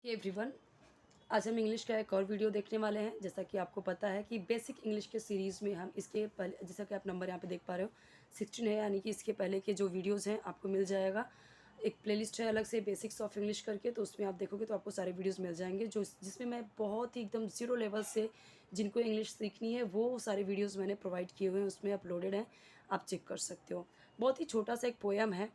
Everyone, आज हम English का एक और वीडियो देखने वाले हैं। जैसा कि आपको पता है कि बेसिक इंग्लिश के सीरीज़ में हम इसके पहले, जैसा कि आप नंबर यहाँ पे देख पा रहे हो 16 है, यानी कि इसके पहले के जो वीडियोस हैं आपको मिल जाएगा। एक प्लेलिस्ट है अलग से बेसिक्स ऑफ इंग्लिश करके, तो उसमें आप देखोगे तो आपको सारे वीडियोस मिल जाएंगे जिसमें मैं बहुत ही एकदम ज़ीरो लेवल से जिनको इंग्लिश सीखनी है वो सारे वीडियोज़ मैंने प्रोवाइड किए हुए हैं, उसमें अपलोडेड हैं, आप चेक कर सकते हो। बहुत ही छोटा सा एक पोएम है,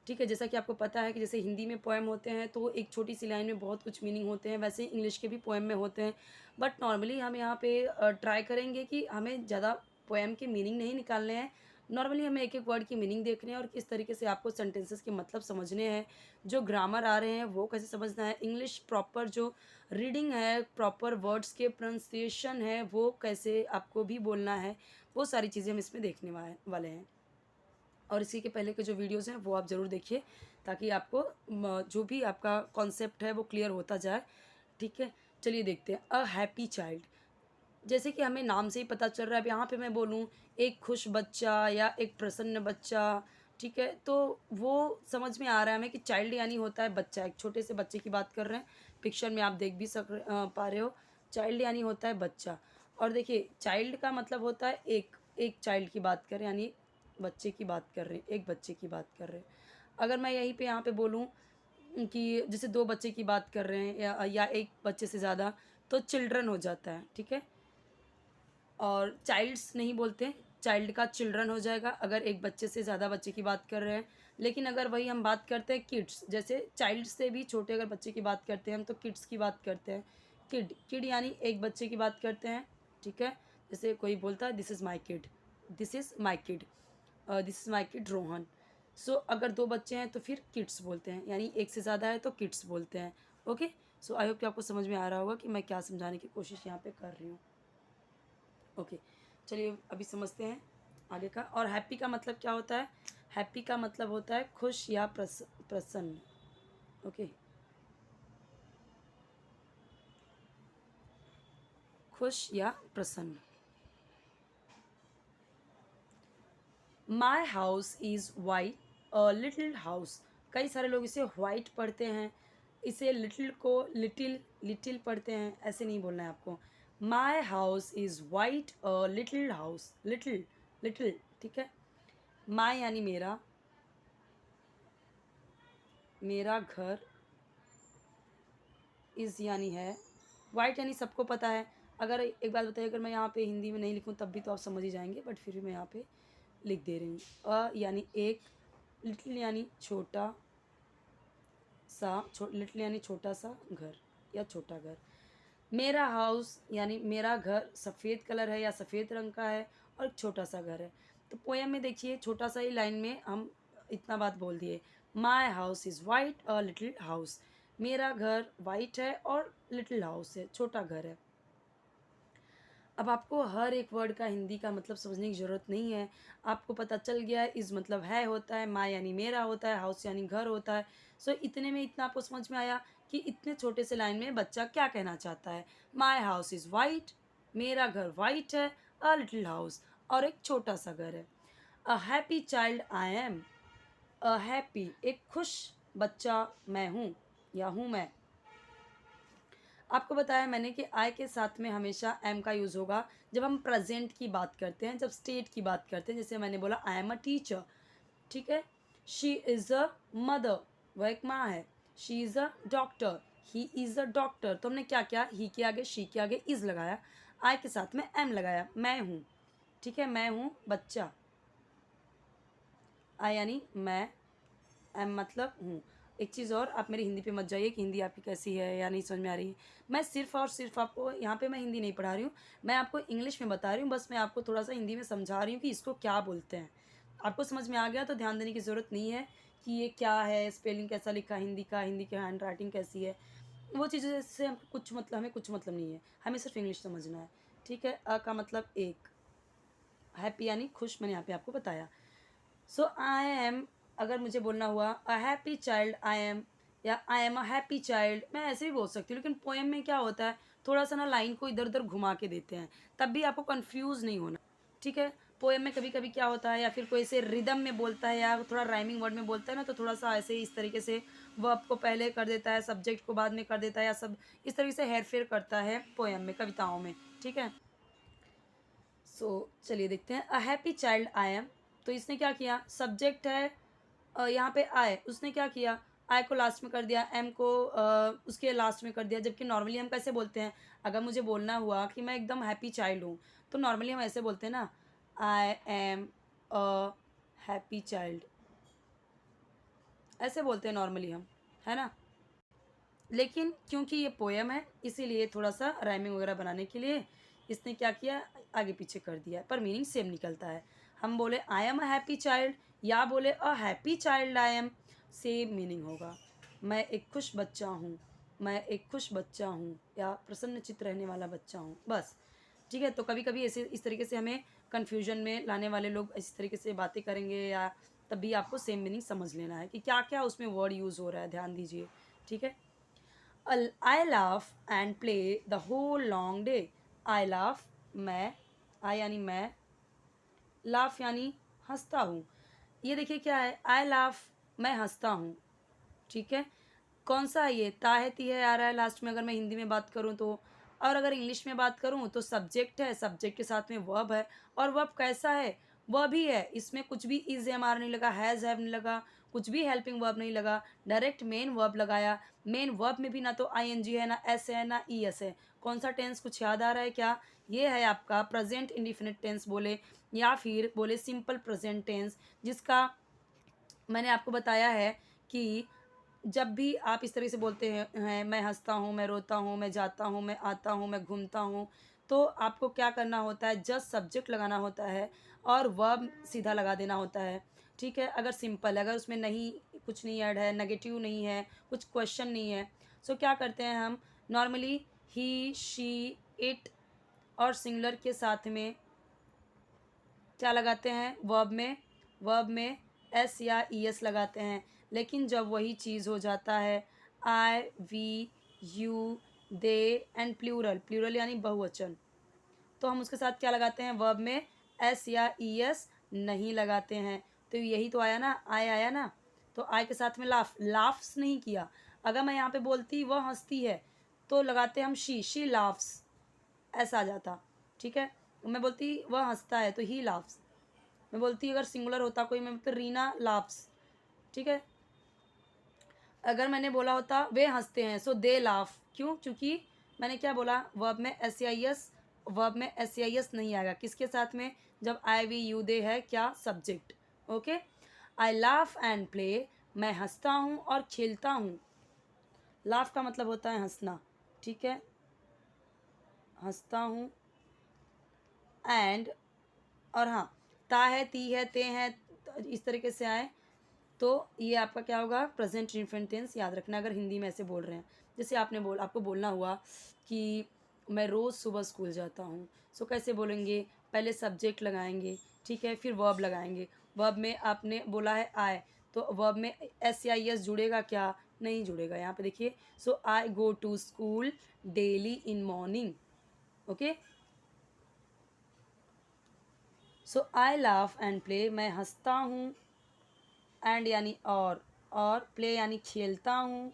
ठीक है। जैसा कि आपको पता है कि जैसे हिंदी में पोएम होते हैं तो एक छोटी सी लाइन में बहुत कुछ मीनिंग होते हैं, वैसे ही इंग्लिश के भी पोएम में होते हैं। बट नॉर्मली हम यहाँ पे ट्राई करेंगे कि हमें ज़्यादा पोएम के मीनिंग नहीं निकालने हैं। नॉर्मली हमें एक एक वर्ड की मीनिंग देखने हैं और किस तरीके से आपको सेंटेंसेस के मतलब समझने हैं, जो ग्रामर आ रहे हैं वो कैसे समझना है, इंग्लिश प्रॉपर जो रीडिंग है, प्रॉपर वर्ड्स के प्रोनाउंसिएशन है वो कैसे आपको भी बोलना है, वो सारी चीज़ें हम इसमें देखने वाले हैं। और इसी के पहले के जो वीडियोज़ हैं वो आप ज़रूर देखिए, ताकि आपको जो भी आपका कॉन्सेप्ट है वो क्लियर होता जाए, ठीक है। चलिए देखते हैं। अ हैप्पी चाइल्ड, जैसे कि हमें नाम से ही पता चल रहा है। अब यहाँ पे मैं बोलूँ एक खुश बच्चा या एक प्रसन्न बच्चा, ठीक है, तो वो समझ में आ रहा है हमें कि चाइल्ड यानी होता है बच्चा। एक छोटे से बच्चे की बात कर रहे हैं, पिक्चर में आप देख भी पा रहे हो। चाइल्ड यानी होता है बच्चा। और देखिए चाइल्ड का मतलब होता है एक एक चाइल्ड की बात करें, यानी बच्चे की बात कर रहे हैं, एक बच्चे की बात कर रहे हैं। अगर मैं यहीं पे यहाँ पे बोलूँ कि जैसे दो बच्चे की बात कर रहे हैं या एक बच्चे से ज़्यादा, तो चिल्ड्रन हो जाता है, ठीक है। और चाइल्ड्स नहीं बोलते, चाइल्ड का चिल्ड्रन हो जाएगा अगर एक बच्चे से ज़्यादा बच्चे की बात कर रहे हैं। लेकिन अगर वही हम बात करते हैं किड्स, जैसे चाइल्ड से भी छोटे अगर बच्चे की बात करते हैं हम तो किड्स की बात करते हैं। किड किड यानी एक बच्चे की बात करते हैं, ठीक है। जैसे कोई बोलता है this is my kid, this is my kid, this is my kid Rohan. So अगर दो बच्चे हैं तो फिर किड्स बोलते हैं, यानी एक से ज़्यादा है तो किड्स बोलते हैं। ओके, सो आई होप कि आपको समझ में आ रहा होगा कि मैं क्या समझाने की कोशिश यहाँ पे कर रही हूँ। ओके, चलिए अभी समझते हैं आगे का। और हैप्पी का मतलब क्या होता है? हैप्पी का मतलब होता है खुश या प्रसन्न। ओके, खुश या प्रसन्न। My house is white, a little house. कई सारे लोग इसे वाइट पढ़ते हैं, इसे लिटिल को लिटिल लिटिल पढ़ते हैं, ऐसे नहीं बोलना है आपको। My house is white, a little house, little little, ठीक है। माई यानी मेरा, मेरा घर, इज़ यानी है, वाइट यानी सबको पता है। अगर एक बात बताइए, अगर मैं यहाँ पे हिंदी में नहीं लिखूँ तब भी तो आप समझ ही जाएंगे, बट फिर भी मैं यहाँ पे लिख दे रही हूँ। यानी एक, लिटिल यानी छोटा सा, लिटिल यानी छोटा सा घर या छोटा घर। मेरा हाउस यानी मेरा घर सफ़ेद कलर है या सफ़ेद रंग का है और एक छोटा सा घर है। तो पोएम में देखिए छोटा सा ही लाइन में हम इतना बात बोल दिए, my house is white a little house. मेरा घर वाइट है और लिटिल हाउस है, छोटा घर है। अब आपको हर एक वर्ड का हिंदी का मतलब समझने की ज़रूरत नहीं है। आपको पता चल गया है इज़ मतलब है होता है, माँ यानी मेरा होता है, हाउस यानी घर होता है। सो इतने में इतना आपको समझ में आया कि इतने छोटे से लाइन में बच्चा क्या कहना चाहता है। माई हाउस इज़ वाइट, मेरा घर वाइट है, अ लिटिल हाउस, और एक छोटा सा घर है। अ happy child I am, a happy एक खुश बच्चा मैं हूँ या हूँ मैं। आपको बताया मैंने कि आई के साथ में हमेशा एम का यूज़ होगा जब हम प्रेजेंट की बात करते हैं, जब स्टेट की बात करते हैं। जैसे मैंने बोला आई एम अ टीचर, ठीक है। शी इज़ अ मदर, वह एक माँ है। She is a doctor, he is a doctor. तो हमने क्या किया, ही के आगे शी के आगे इज़ लगाया, आई के साथ में एम लगाया, मैं हूँ, ठीक है। मैं हूँ बच्चा, आई यानी मैं, एम मतलब हूँ। एक चीज़ और, आप मेरी हिंदी पे मत जाइए कि हिंदी आपकी कैसी है या नहीं समझ में आ रही है। मैं सिर्फ़ और सिर्फ़ आपको यहाँ पे मैं हिंदी नहीं पढ़ा रही हूँ, मैं आपको इंग्लिश में बता रही हूँ। बस मैं आपको थोड़ा-सा हिंदी में समझा रही हूँ कि इसको क्या बोलते हैं। आपको समझ में आ गया तो ध्यान देने की ज़रूरत नहीं है कि ये क्या है, स्पेलिंग कैसा लिखा है हिंदी का, हिंदी की हैंडराइटिंग कैसी है। वो चीज़ें से हमको कुछ मतलब, हमें कुछ मतलब नहीं है, हमें सिर्फ़ इंग्लिश समझना है, ठीक है। अ का मतलब एक, हैप्पी यानी खुश, मैंने यहाँ पे आपको बताया। सो आई एम, अगर मुझे बोलना हुआ a happy child I am, या I am a happy child, मैं ऐसे भी बोल सकती हूँ। लेकिन पोएम में क्या होता है, थोड़ा सा ना लाइन को इधर उधर घुमा के देते हैं, तब भी आपको कंफ्यूज नहीं होना, ठीक है। पोएम में कभी कभी क्या होता है, या फिर कोई ऐसे रिदम में बोलता है या थोड़ा राइमिंग वर्ड में बोलता है ना, तो थोड़ा सा ऐसे इस तरीके से वर्ब को पहले कर देता है, सब्जेक्ट को बाद में कर देता है, या सब इस तरीके से हेर फेर करता है पोएम में, कविताओं में, ठीक है। सो चलिए देखते हैं। अ हैप्पी चाइल्ड आई एम, तो इसने क्या किया, सब्जेक्ट है यहाँ पे आई, उसने क्या किया, आई को लास्ट में कर दिया, एम को उसके लास्ट में कर दिया। जबकि नॉर्मली हम कैसे बोलते हैं, अगर मुझे बोलना हुआ कि मैं एकदम हैप्पी चाइल्ड हूँ, तो नॉर्मली हम ऐसे बोलते हैं ना, आई एम अ हैप्पी चाइल्ड, ऐसे बोलते हैं नॉर्मली हम, है ना। लेकिन क्योंकि ये पोएम है, इसीलिए थोड़ा सा राइमिंग वगैरह बनाने के लिए इसने क्या किया, आगे पीछे कर दिया, पर मीनिंग सेम निकलता है। हम बोले आई एम अ हैप्पी चाइल्ड, या बोले अ happy child I M, same meaning होगा। मैं एक खुश बच्चा हूँ, मैं एक खुश बच्चा हूँ, या प्रसन्नचित्त रहने वाला बच्चा हूँ, बस। ठीक है, तो कभी कभी ऐसे इस तरीके से हमें कन्फ्यूजन में लाने वाले लोग इस तरीके से बातें करेंगे, या तब भी आपको सेम मीनिंग समझ लेना है कि क्या क्या उसमें वर्ड यूज़ हो रहा है, ध्यान दीजिए, ठीक है। I laugh and play the whole long day. I laugh, मैं, I यानी मैं, laugh यानी हंसता हूँ। ये देखिए क्या है, I laugh, मैं हंसता हूँ, ठीक है। कौन सा है ये, ता है ती है आ रहा है लास्ट में, अगर मैं हिंदी में बात करूँ तो। और अगर इंग्लिश में बात करूँ तो सब्जेक्ट है, सब्जेक्ट के साथ में वर्ब है, और वर्ब कैसा है, वर्ब ही है, इसमें कुछ भी इज एम आर नहीं लगा, हैज़ हैव नहीं लगा, कुछ भी हेल्पिंग वर्ब नहीं लगा, डायरेक्ट मेन वर्ब लगाया। मेन वर्ब में भी ना तो आई एन जी है, ना एस है, ना ई एस है। कौन सा टेंस, कुछ याद आ रहा है क्या, ये है आपका प्रेजेंट इंडिफिनिट टेंस बोले, या फिर बोले सिंपल प्रेजेंट टेंस, जिसका मैंने आपको बताया है कि जब भी आप इस तरह से बोलते हैं मैं हँसता हूँ, मैं रोता हूँ, मैं जाता हूँ, मैं आता हूँ, मैं घूमता हूँ, तो आपको क्या करना होता है, जस्ट सब्जेक्ट लगाना होता है और वर्ब सीधा लगा देना होता है, ठीक है। अगर सिंपल, अगर उसमें नहीं, कुछ नहीं ऐड है, नेगेटिव नहीं है, कुछ क्वेश्चन नहीं है, सो क्या करते हैं हम नॉर्मली, ही, शी, इट और सिंगुलर के साथ में क्या लगाते हैं, वर्ब में एस या ई एस लगाते हैं। लेकिन जब वही चीज़ हो जाता है I, we, you, they and plural, plural यानी बहुवचन, तो हम उसके साथ क्या लगाते हैं, वर्ब में एस या ई एस नहीं लगाते हैं। तो यही तो आया ना, आई आया ना, तो आई के साथ में लाफ, लाफ्स नहीं किया। अगर मैं यहाँ पे बोलती वह हंसती है, तो लगाते हम शी लाफ्स, ऐसा आ जाता, ठीक है। मैं बोलती वह हंसता है तो ही लाफ्स, मैं बोलती अगर सिंगुलर होता कोई, मैं बोलती रीना लाफ्स, ठीक है। अगर मैंने बोला होता वे हंसते हैं, सो दे लाफ, क्यों, क्योंकि मैंने क्या बोला, वर्ब में एस आई एस, वर्ब में एस आई एस नहीं आएगा, किसके साथ में, जब आई वी यू दे है क्या, subject, okay. I laugh and play, मैं हंसता हूँ और खेलता हूँ। लाफ का मतलब होता है हंसना, ठीक है, हंसता हूँ, एंड, और हाँ, ता है, ती है, ते हैं, इस तरीके से आए, तो ये आपका क्या होगा, प्रेजेंट इंडिफिनिट टेंस, याद रखना अगर हिंदी में ऐसे बोल रहे हैं। जैसे आपको बोलना हुआ कि मैं रोज़ सुबह स्कूल जाता हूँ, सो कैसे बोलेंगे, पहले सब्जेक्ट लगाएंगे, ठीक है, फिर वर्ब लगाएंगे। वर्ब में आपने बोला है आई, तो वर्ब में एस या एस जुड़ेगा क्या, नहीं जुड़ेगा। यहाँ पे देखिए, so I go to school daily in morning, okay. So I laugh and play, मैं हंसता हूँ, एंड यानी और प्ले यानी खेलता हूँ,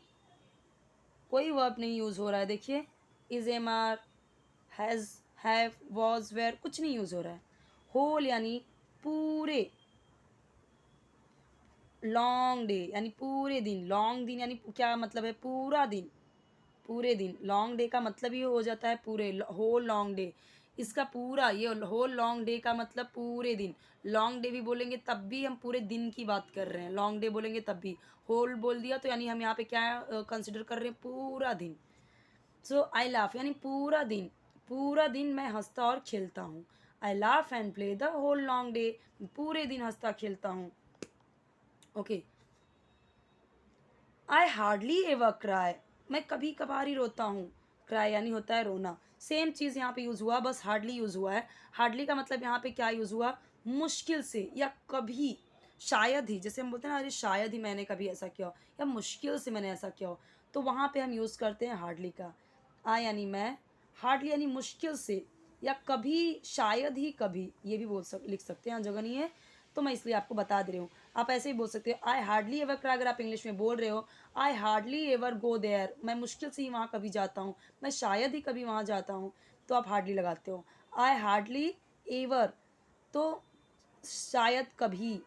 कोई वर्ब नहीं यूज़ हो रहा है, देखिए, is, am are, has, have, was, were, कुछ नहीं यूज़ हो रहा है। होल यानी पूरे, लॉन्ग डे यानी पूरे दिन, लॉन्ग दिन यानी क्या मतलब है, पूरा दिन, पूरे दिन, लॉन्ग डे का मतलब ही हो जाता है पूरे, होल लॉन्ग डे, इसका पूरा, ये होल लॉन्ग डे का मतलब पूरे दिन। लॉन्ग डे भी बोलेंगे तब भी हम पूरे दिन की बात कर रहे हैं, लॉन्ग डे बोलेंगे तब भी। होल बोल दिया तो यानी हम यहाँ पे क्या कंसिडर कर रहे हैं, पूरा दिन। सो आई लाफ यानी पूरा दिन, पूरा दिन मैं हंसता और खेलता हूँ। I laugh and play the whole long day, पूरे दिन हंसता खेलता हूँ, okay. I hardly ever cry, मैं कभी कभार ही रोता हूँ, क्राई यानी होता है रोना। सेम चीज़ यहाँ पे यूज़ हुआ, बस हार्डली यूज़ हुआ है। हार्डली का मतलब यहाँ पे क्या यूज़ हुआ, मुश्किल से, या कभी, शायद ही, जैसे हम बोलते हैं ना, अरे शायद ही मैंने कभी ऐसा किया हो, या मुश्किल से मैंने ऐसा किया हो, तो वहाँ पे हम यूज़ करते हैं हार्डली का। आ यानी मैं, हार्डली यानी मुश्किल से, या कभी, शायद ही कभी, ये भी लिख सकते हैं, जगह नहीं है तो मैं इसलिए आपको बता दे रही हूँ। आप ऐसे ही बोल सकते हो आई हार्डली एवर क्राई, अगर आप इंग्लिश में बोल रहे हो I hardly ever go there, मैं मुश्किल से ही वहाँ कभी जाता हूँ, मैं शायद ही कभी वहाँ जाता हूँ, तो आप हार्डली लगाते हो। आई हार्डली एवर, तो शायद कभी,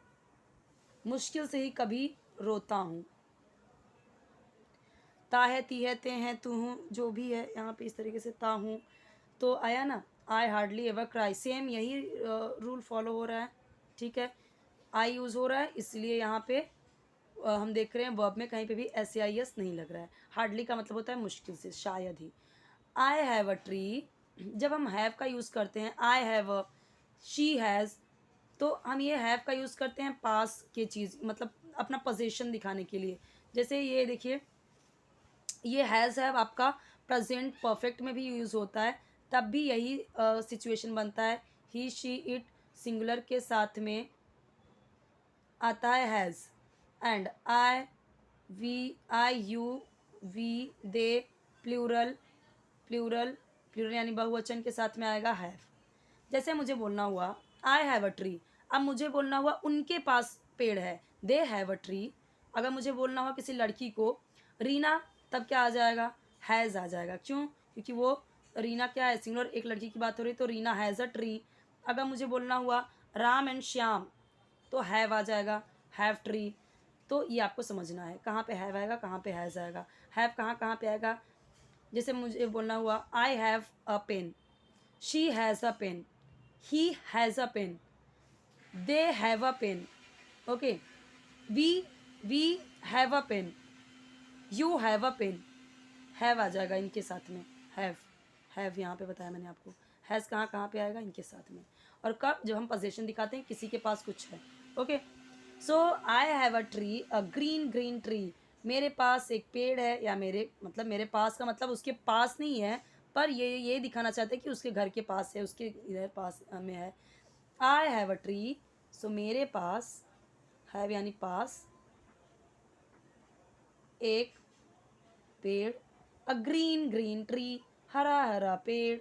मुश्किल से ही कभी रोता हूँ। ता है, ती है, ते हैं, तू हूँ, जो भी है यहाँ पे इस तरीके से ता हूँ, तो आया ना। आई हार्डली एवर क्राई, सेम यही रूल फॉलो हो रहा है, ठीक है। आई यूज़ हो रहा है, इसलिए यहाँ पे हम देख रहे हैं वर्ब में कहीं पे भी एस आई एस नहीं लग रहा है। हार्डली का मतलब होता है मुश्किल से, शायद ही। आई हैव अ ट्री, जब हम हैव का यूज़ करते हैं, आई हैव अ, शी हैज़, तो हम ये हैव का यूज़ करते हैं पास के चीज़, मतलब अपना पोजीशन दिखाने के लिए। जैसे ये देखिए, ये हैज़ हैव आपका प्रेजेंट परफेक्ट में भी यूज़ होता है, तब भी यही सिचुएशन बनता है। ही शी इट सिंगुलर के साथ में आता है has, and I, we, I, you, we, they, plural, plural, plural यानी बहुवचन के साथ में आएगा हैव। जैसे मुझे बोलना हुआ आई हैव अ ट्री, अब मुझे बोलना हुआ उनके पास पेड़ है, दे हैव अ ट्री। अगर मुझे बोलना हुआ किसी लड़की को रीना, तब क्या आ जाएगा, हैज़ आ जाएगा। क्यों? क्योंकि वो रीना क्या है, सिंगुलर, एक लड़की की बात हो रही, तो रीना हैज़ अ ट्री। अगर मुझे बोलना हुआ राम एंड श्याम, तो हैव आ जाएगा, हैव ट्री। तो ये आपको समझना है, कहाँ पे हैव आएगा, कहाँ पे हैज़ आएगा। हैव कहाँ कहाँ पे आएगा, जैसे मुझे बोलना हुआ I have a pen, she has a pen, he has a pen, they have a pen, okay, we have a pen, you have a pen, have आ जाएगा इनके साथ में, have यहाँ पे बताया मैंने आपको। हैज़ कहाँ कहाँ पे आएगा, इनके साथ में। और कब, जब हम पोजीशन दिखाते हैं किसी के पास कुछ है, okay. So I have a tree, a green green tree, मेरे पास एक पेड़ है, या मेरे मतलब मेरे पास का मतलब उसके पास नहीं है, पर ये दिखाना चाहते हैं कि उसके घर के पास है, उसके इधर पास में है। आई हैव अ ट्री, सो मेरे पास, हैव यानी पास, एक पेड़, अ ग्रीन ग्रीन ट्री, हरा हरा पेड़।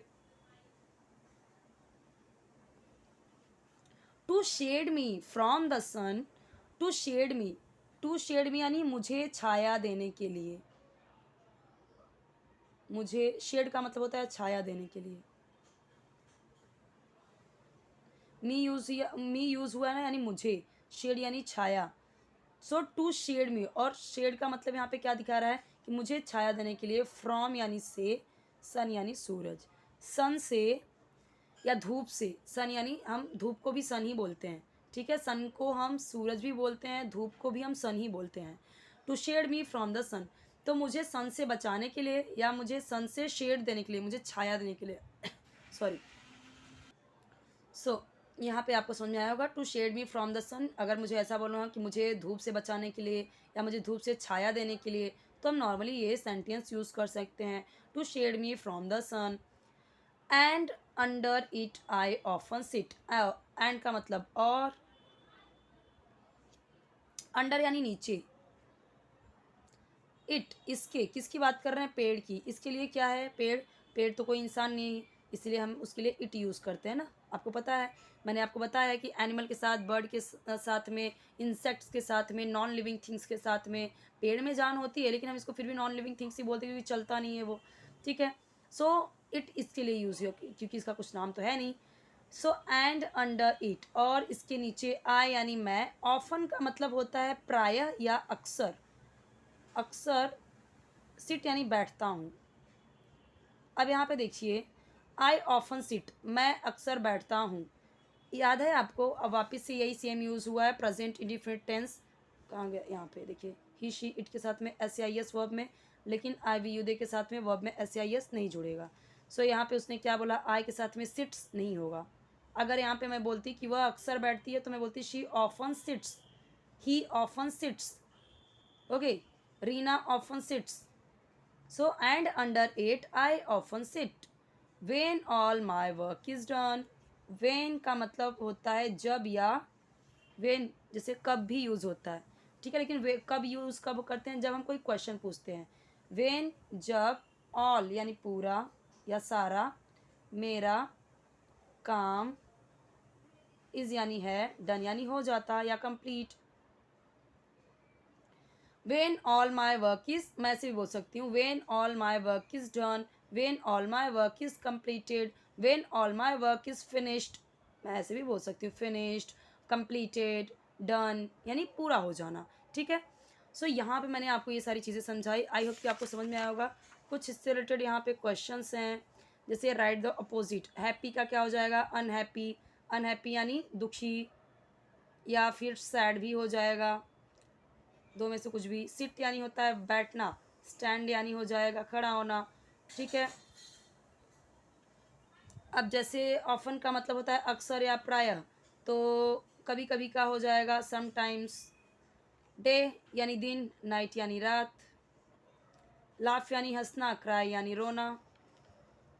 To shade me from the sun, to shade me, to shade me यानी मुझे छाया देने के लिए, मुझे, शेड का मतलब होता है छाया देने के लिए। मी यूज हुआ है ना, यानी मुझे, शेड यानी छाया। सो टू शेड मी, और शेड का मतलब यहाँ पे क्या दिखा रहा है कि मुझे छाया देने के लिए, फ्रॉम यानी से, सन यानी सूरज, सन से या धूप से, सन यानी हम धूप को भी सन ही बोलते हैं, ठीक है। सन को हम सूरज भी बोलते हैं, धूप को भी हम सन ही बोलते हैं। To shade me from the sun, तो मुझे सन से बचाने के लिए, या मुझे सन से शेड देने के लिए, मुझे छाया देने के लिए सॉरी। सो यहाँ पे आपको समझ में आया होगा, to shade me from the sun. अगर मुझे ऐसा बोलना हो कि मुझे धूप से बचाने के लिए, या मुझे धूप से छाया देने के लिए, तो हम नॉर्मली ये सेंटेंस यूज़ कर सकते हैं, to shade me from the sun, and under it I often sit. And का मतलब और, अंडर यानी नीचे, इट इसके, किसकी बात कर रहे हैं, पेड़ की। इसके लिए क्या है, पेड़, पेड़ तो कोई इंसान नहीं, इसलिए हम उसके लिए इट यूज़ करते हैं ना। आपको पता है, मैंने आपको बताया है कि एनिमल के साथ, बर्ड के साथ में, इंसेक्ट्स के साथ में, नॉन लिविंग थिंग्स के साथ में, पेड़ में जान होती है, लेकिन हम इसको फिर भी नॉन लिविंग थिंग्स ही बोलते हैं, क्योंकि चलता नहीं है वो, ठीक है। सो इट इसके लिए यूज़ हो, क्योंकि इसका कुछ नाम तो है नहीं। सो एंड अंडर इट, और इसके नीचे आई यानी मैं, ऑफन का मतलब होता है प्रायः या अक्सर, अक्सर, सिट यानी बैठता हूँ। अब यहाँ पे देखिए, आई ऑफन सिट, मैं अक्सर बैठता हूँ, याद है आपको। अब वापस से यही सेम यूज़ हुआ है, प्रेजेंट इंडिफिनिट टेंस। कहाँ गया, यहाँ पे देखिए, ही शी इट के साथ में एस आई एस वर्ब में, लेकिन आई वी यू दे के साथ में वर्ब में एस आई एस नहीं जुड़ेगा। सो यहाँ पे उसने क्या बोला, आई के साथ में सिट्स नहीं होगा। अगर यहाँ पे मैं बोलती कि वह अक्सर बैठती है, तो मैं बोलती she often sits, he often sits, okay, Rina often sits. So, and under it, I often sit. When all my work is done. When का मतलब होता है जब, या when जैसे कब भी यूज़ होता है, ठीक है। लेकिन वे कब यूज़ कब करते हैं, जब हम कोई क्वेश्चन पूछते हैं। when जब, all यानी पूरा या सारा, मेरा काम इज़ यानी है, डन यानी हो जाता या complete. When all my work is, मैं ऐसे भी बोल सकती हूँ when all my work is done, when all my work is completed, when all my work is finished. मैं ऐसे भी बोल सकती हूँ फिनिश्ड, कंप्लीटेड, डन यानी पूरा हो जाना। ठीक है, सो यहाँ पे मैंने आपको ये सारी चीज़ें समझाई। आई होप कि आपको समझ में आया होगा। कुछ इससे रिलेटेड यहाँ पे क्वेश्चंस हैं, जैसे राइट द अपोजिट। हैप्पी का क्या हो जाएगा? अनहैप्पी। अनहैप्पी यानी दुखी, या फिर सैड भी हो जाएगा, दो में से कुछ भी। सिट यानी होता है बैठना, स्टैंड यानी हो जाएगा खड़ा होना। ठीक है, अब जैसे ऑफन का मतलब होता है अक्सर या प्रायः, तो कभी कभी का हो जाएगा समटाइम्स। डे यानी दिन, नाइट यानी रात। लाफ यानी हंसना, क्राई यानी रोना।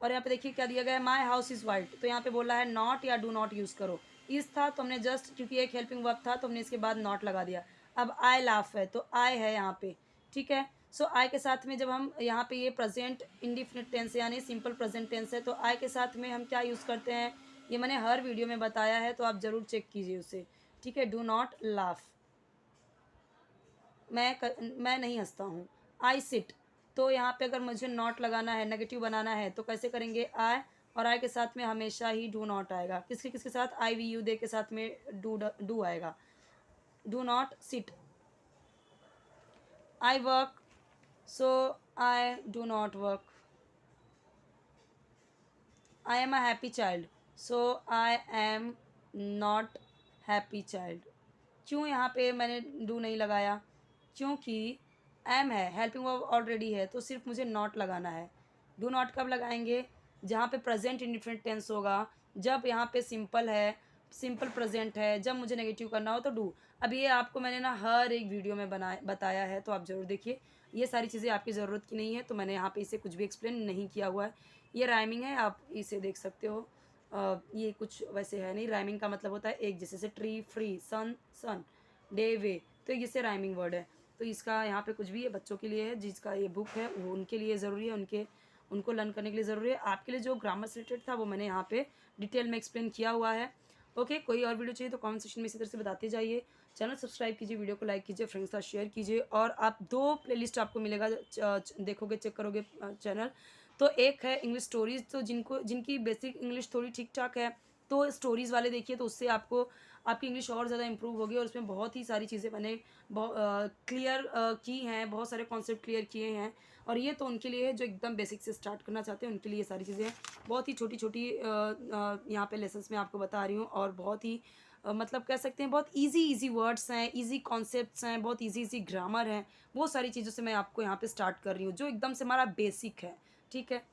और यहाँ पे देखिए क्या दिया गया है, माई हाउस इज़ वाइट, तो यहाँ पे बोला है नॉट या डू नॉट यूज़ करो। इस था तो हमने जस्ट, क्योंकि एक हेल्पिंग वर्ब था तो हमने इसके बाद नॉट लगा दिया। अब आई लाफ है तो आई है यहाँ पे। ठीक है, सो आई के साथ में जब हम यहाँ पे ये प्रेजेंट इंडिफिनिट टेंस यानी सिंपल प्रेजेंट टेंस है, तो आई के साथ में हम क्या यूज़ करते हैं, ये मैंने हर वीडियो में बताया है, तो आप ज़रूर चेक कीजिए उसे। ठीक है, डू नॉट लाफ, मैं नहीं हंसता हूँ। आई सिट, तो यहाँ पे अगर मुझे नॉट लगाना है, नेगेटिव बनाना है, तो कैसे करेंगे, आई, और आई के साथ में हमेशा ही डू नॉट आएगा। किसके किसके साथ, आई वी यू दे के साथ में डू आएगा। Do not sit. I work, so I do not work. I am a happy child, so I am not happy child. क्यों यहाँ पे मैंने डू नहीं लगाया, क्योंकि एम है, हेल्पिंग वर्ब ऑलरेडी है, तो सिर्फ मुझे नॉट लगाना है। डू नॉट कब लगाएंगे, जहाँ पे प्रेजेंट इंडिफिनिट टेंस होगा, जब यहाँ पे सिंपल है, सिंपल प्रेजेंट है, जब मुझे नेगेटिव करना हो तो डू। अब ये आपको मैंने ना हर एक वीडियो में बताया है, तो आप ज़रूर देखिए। ये सारी चीज़ें आपकी ज़रूरत की नहीं है, तो मैंने यहाँ पे इसे कुछ भी एक्सप्लेन नहीं किया हुआ है। ये राइमिंग है, आप इसे देख सकते हो। ये कुछ वैसे है नहीं। राइमिंग का मतलब होता है एक जैसे, से ट्री फ्री, सन सन, डे वे, तो इससे राइमिंग वर्ड है। तो इसका यहाँ पे कुछ भी है, बच्चों के लिए है, जिसका ये बुक है वो उनके लिए ज़रूरी है, उनको लर्न करने के लिए ज़रूरी है। आपके लिए जो ग्रामर से रिलेटेड था वो मैंने यहाँ पे डिटेल में एक्सप्लेन किया हुआ है। ओके, कोई और वीडियो चाहिए तो कमेंट सेक्शन में इसी तरह से बताते जाइए। चैनल सब्सक्राइब कीजिए, वीडियो को लाइक कीजिए, फ्रेंड्स के साथ शेयर कीजिए। और आप दो प्लेलिस्ट आपको मिलेगा, देखोगे, चेक करोगे चैनल, तो एक है इंग्लिश स्टोरीज, तो जिनकी बेसिक इंग्लिश थोड़ी ठीक ठाक है, तो स्टोरीज़ वाले देखिए, तो उससे आपको आपकी इंग्लिश और ज़्यादा इंप्रूव होगी। और उसमें बहुत ही सारी चीज़ें मैंने क्लियर की हैं, बहुत सारे कॉन्सेप्ट क्लियर किए हैं। और ये तो उनके लिए है जो एकदम बेसिक से स्टार्ट करना चाहते हैं, उनके लिए ये सारी चीज़ें हैं। बहुत ही छोटी छोटी यहाँ पे लेसन्स में आपको बता रही हूँ, और बहुत ही मतलब कह सकते हैं बहुत इजी वर्ड्स हैं, इजी कॉन्सेप्ट्स हैं, बहुत इजी ग्रामर हैं। वो सारी चीज़ों से मैं आपको यहाँ पे स्टार्ट कर रही हूँ, जो एकदम से हमारा बेसिक है। ठीक है,